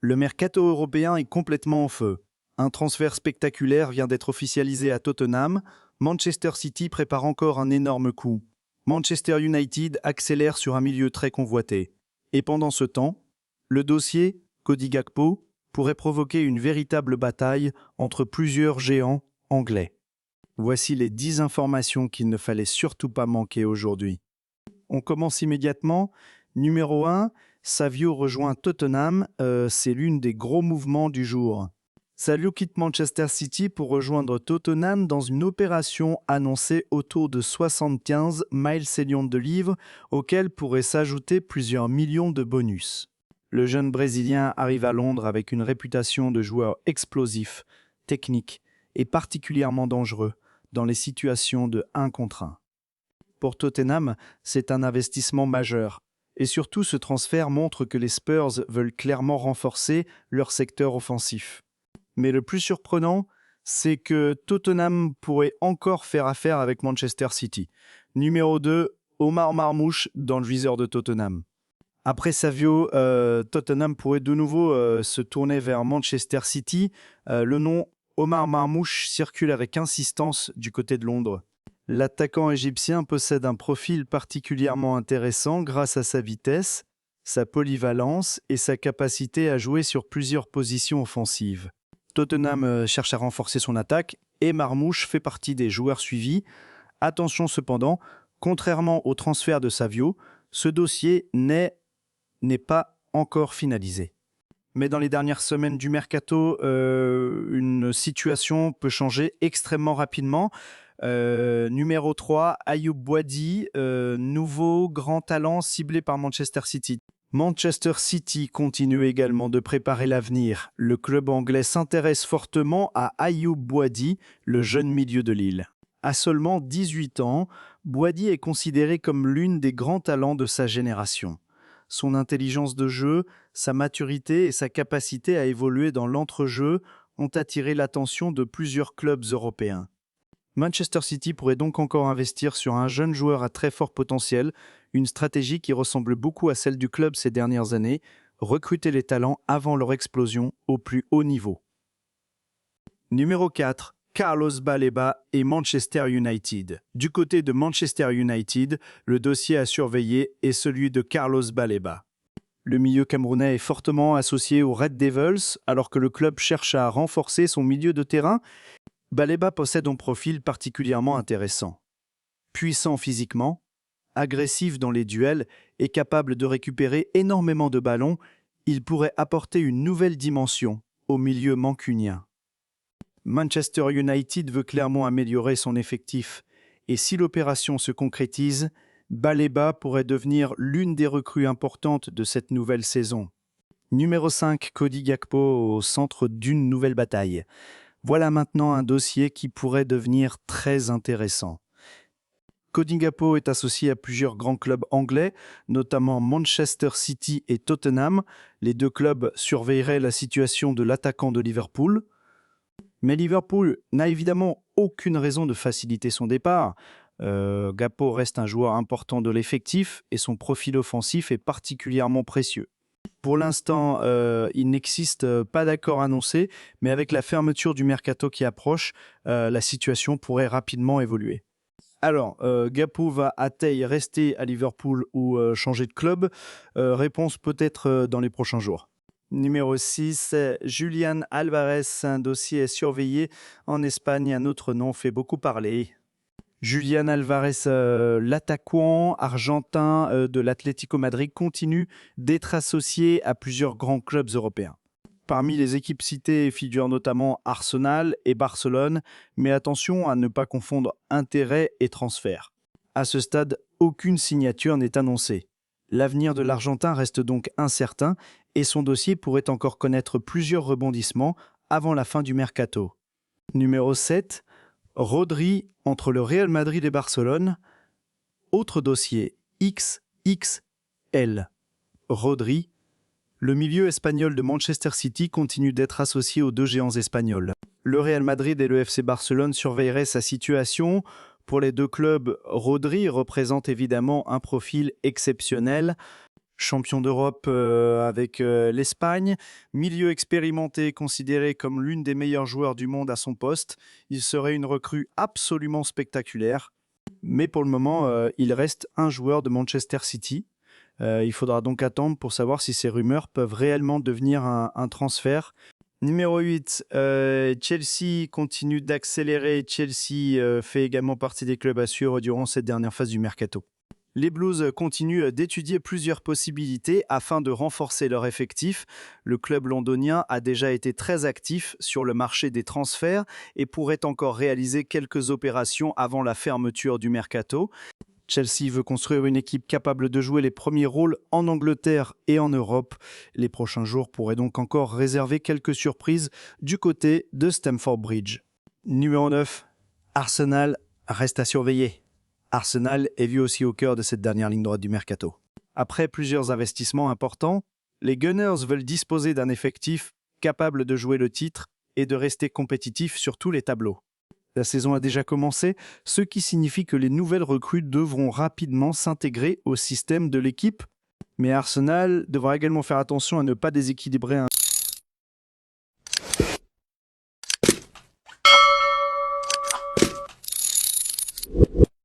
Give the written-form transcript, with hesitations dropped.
Le mercato européen est complètement en feu. Un transfert spectaculaire vient d'être officialisé à Tottenham. Manchester City prépare encore un énorme coup. Manchester United accélère sur un milieu très convoité. Et pendant ce temps, le dossier Cody Gakpo pourrait provoquer une véritable bataille entre plusieurs géants anglais. Voici les 10 informations qu'il ne fallait surtout pas manquer aujourd'hui. On commence immédiatement. Numéro 1, Savio rejoint Tottenham, c'est l'une des gros mouvements du jour. Savio quitte Manchester City pour rejoindre Tottenham dans une opération annoncée autour de 75 millions de livres, auxquels pourraient s'ajouter plusieurs millions de bonus. Le jeune Brésilien arrive à Londres avec une réputation de joueur explosif, technique et particulièrement dangereux dans les situations de 1 contre 1. Pour Tottenham, c'est un investissement majeur. Et surtout, ce transfert montre que les Spurs veulent clairement renforcer leur secteur offensif. Mais le plus surprenant, c'est que Tottenham pourrait encore faire affaire avec Manchester City. Numéro 2, Omar Marmoush dans le viseur de Tottenham. Après Savio, Tottenham pourrait de nouveau se tourner vers Manchester City. Le nom Omar Marmoush circule avec insistance du côté de Londres. L'attaquant égyptien possède un profil particulièrement intéressant grâce à sa vitesse, sa polyvalence et sa capacité à jouer sur plusieurs positions offensives. Tottenham cherche à renforcer son attaque et Marmoush fait partie des joueurs suivis. Attention cependant, contrairement au transfert de Savio, ce dossier n'est pas encore finalisé. Mais dans les dernières semaines du mercato, une situation peut changer extrêmement rapidement. Numéro 3, Ayoub Boadi, nouveau grand talent ciblé par Manchester City. Manchester City continue également de préparer l'avenir. Le club anglais s'intéresse fortement à Ayoub Boadi, le jeune milieu de Lille. À seulement 18 ans, Boadi est considéré comme l'une des grands talents de sa génération. Son intelligence de jeu, sa maturité et sa capacité à évoluer dans l'entrejeu ont attiré l'attention de plusieurs clubs européens. Manchester City pourrait donc encore investir sur un jeune joueur à très fort potentiel, une stratégie qui ressemble beaucoup à celle du club ces dernières années, recruter les talents avant leur explosion au plus haut niveau. Numéro 4, Carlos Baleba et Manchester United. Du côté de Manchester United, le dossier à surveiller est celui de Carlos Baleba. Le milieu camerounais est fortement associé aux Red Devils, alors que le club cherche à renforcer son milieu de terrain. Baleba possède un profil particulièrement intéressant. Puissant physiquement, agressif dans les duels et capable de récupérer énormément de ballons, il pourrait apporter une nouvelle dimension au milieu mancunien. Manchester United veut clairement améliorer son effectif et si l'opération se concrétise, Baleba pourrait devenir l'une des recrues importantes de cette nouvelle saison. Numéro 5, Cody Gakpo au centre d'une nouvelle bataille. Voilà maintenant un dossier qui pourrait devenir très intéressant. Cody Gakpo est associé à plusieurs grands clubs anglais, notamment Manchester City et Tottenham. Les deux clubs surveilleraient la situation de l'attaquant de Liverpool. Mais Liverpool n'a évidemment aucune raison de faciliter son départ. Gakpo reste un joueur important de l'effectif et son profil offensif est particulièrement précieux. Pour l'instant, il n'existe pas d'accord annoncé, mais avec la fermeture du mercato qui approche, la situation pourrait rapidement évoluer. Alors, Gakpo va-t-il rester à Liverpool ou changer de club? Réponse peut-être dans les prochains jours. Numéro 6, Julián Álvarez, un dossier est surveillé. En Espagne, un autre nom fait beaucoup parler. Julián Álvarez, l'attaquant argentin de l'Atlético Madrid, continue d'être associé à plusieurs grands clubs européens. Parmi les équipes citées figurent notamment Arsenal et Barcelone, mais attention à ne pas confondre intérêt et transfert. À ce stade, aucune signature n'est annoncée. L'avenir de l'Argentin reste donc incertain et son dossier pourrait encore connaître plusieurs rebondissements avant la fin du mercato. Numéro 7, Rodri entre le Real Madrid et Barcelone. Autre dossier, XXL. Rodri, le milieu espagnol de Manchester City continue d'être associé aux deux géants espagnols. Le Real Madrid et le FC Barcelone surveilleraient sa situation. Pour les deux clubs, Rodri représente évidemment un profil exceptionnel. Champion d'Europe avec l'Espagne, milieu expérimenté considéré comme l'une des meilleures joueurs du monde à son poste, il serait une recrue absolument spectaculaire. Mais pour le moment, il reste un joueur de Manchester City. Il faudra donc attendre pour savoir si ces rumeurs peuvent réellement devenir un transfert. Numéro 8, Chelsea continue d'accélérer. Chelsea fait également partie des clubs à suivre durant cette dernière phase du mercato. Les Blues continuent d'étudier plusieurs possibilités afin de renforcer leur effectif. Le club londonien a déjà été très actif sur le marché des transferts et pourrait encore réaliser quelques opérations avant la fermeture du mercato. Chelsea veut construire une équipe capable de jouer les premiers rôles en Angleterre et en Europe. Les prochains jours pourraient donc encore réserver quelques surprises du côté de Stamford Bridge. Numéro 9, Arsenal reste à surveiller. Arsenal est vu aussi au cœur de cette dernière ligne droite du mercato. Après plusieurs investissements importants, les Gunners veulent disposer d'un effectif capable de jouer le titre et de rester compétitif sur tous les tableaux. La saison a déjà commencé, ce qui signifie que les nouvelles recrues devront rapidement s'intégrer au système de l'équipe. Mais Arsenal devra également faire attention à ne pas déséquilibrer un